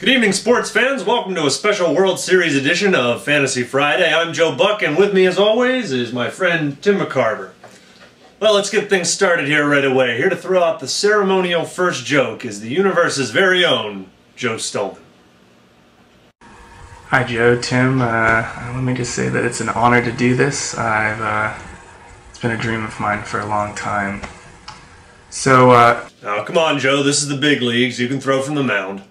Good evening, sports fans. Welcome to a special World Series edition of Fantasy Friday. I'm Joe Buck, and with me, as always, is my friend Tim McCarver. Well, let's get things started here right away. Here to throw out the ceremonial first joke is the universe's very own Joe Stolman. Hi, Joe. Tim. Let me just say that it's an honor to do this. It's been a dream of mine for a long time. So, Now, come on, Joe. This is the big leagues. You can throw from the mound.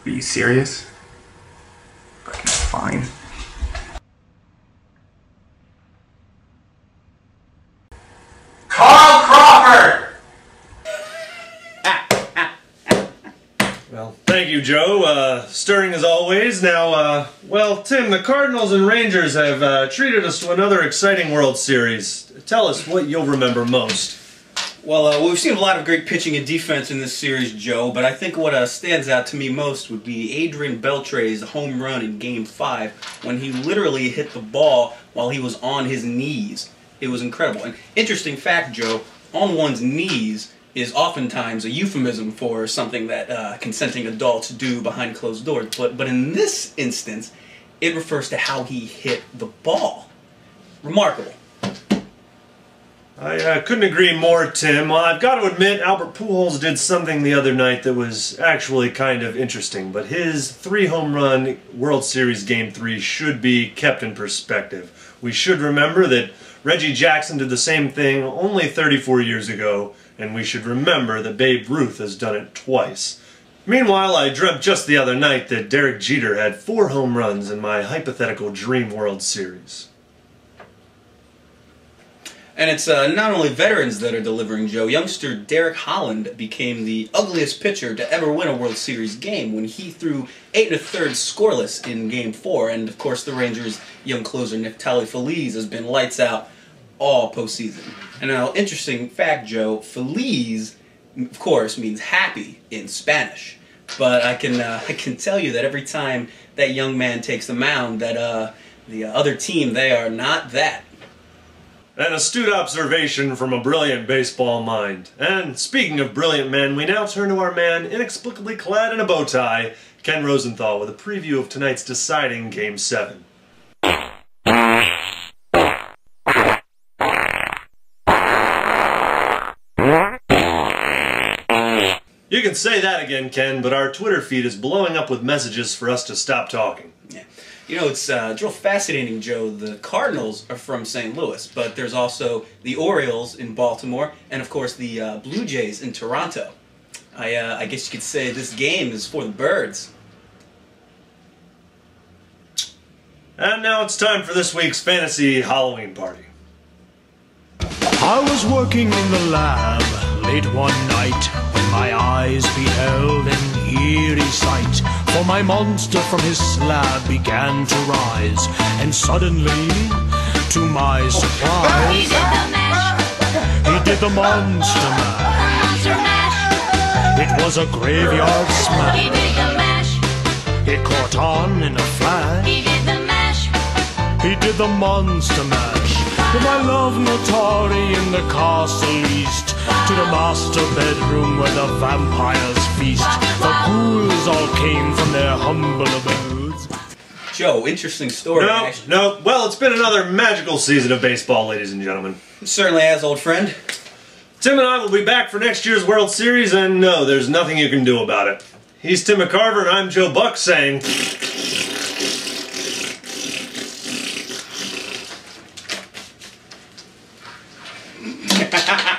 Are you serious? Fucking fine. Carl Crawford! Well, thank you, Joe. Stirring as always. Now, well, Tim, the Cardinals and Rangers have treated us to another exciting World Series. Tell us what you'll remember most. Well, we've seen a lot of great pitching and defense in this series, Joe, but I think what stands out to me most would be Adrian Beltre's home run in Game 5 when he literally hit the ball while he was on his knees. It was incredible. And interesting fact, Joe, on one's knees is oftentimes a euphemism for something that consenting adults do behind closed doors. But in this instance, it refers to how he hit the ball. Remarkable. I couldn't agree more, Tim. Well, I've got to admit, Albert Pujols did something the other night that was actually kind of interesting, but his 3-home-run World Series Game 3 should be kept in perspective. We should remember that Reggie Jackson did the same thing only 34 years ago, and we should remember that Babe Ruth has done it twice. Meanwhile, I dreamt just the other night that Derek Jeter had 4 home runs in my hypothetical Dream World Series. And it's not only veterans that are delivering, Joe. Youngster Derek Holland became the ugliest pitcher to ever win a World Series game when he threw 8 1/3 scoreless in Game 4. And, of course, the Rangers' young closer Neftali Feliz has been lights out all postseason. And now, interesting fact, Joe, Feliz, of course, means happy in Spanish. But I can tell you that every time that young man takes the mound, that the other team, they are not that. An astute observation from a brilliant baseball mind. And speaking of brilliant men, we now turn to our man inexplicably clad in a bow tie, Ken Rosenthal, with a preview of tonight's deciding Game 7. You can say that again, Ken, but our Twitter feed is blowing up with messages for us to stop talking. Yeah. You know, it's real fascinating, Joe. The Cardinals are from St. Louis, but there's also the Orioles in Baltimore, and of course the Blue Jays in Toronto. I guess you could say this game is for the birds. And now it's time for this week's Fantasy Halloween Party. I was working in the lab late one night when my eyes beheld an eerie sight. For my monster from his slab began to rise, and suddenly, to my surprise, he did the mash. he did the monster mash. Monster mash. It was a graveyard He smash. did the mash. It caught on in a flash. He did the mash. He did the monster mash. To my love Notari in the castle east, to the master bedroom where the vampires feast. The ghouls all came from their humble abodes. Joe, interesting story. No. Well, it's been another magical season of baseball, ladies and gentlemen. It certainly has, old friend. Tim and I will be back for next year's World Series, and no, there's nothing you can do about it. He's Tim McCarver, and I'm Joe Buck saying... Ha ha ha!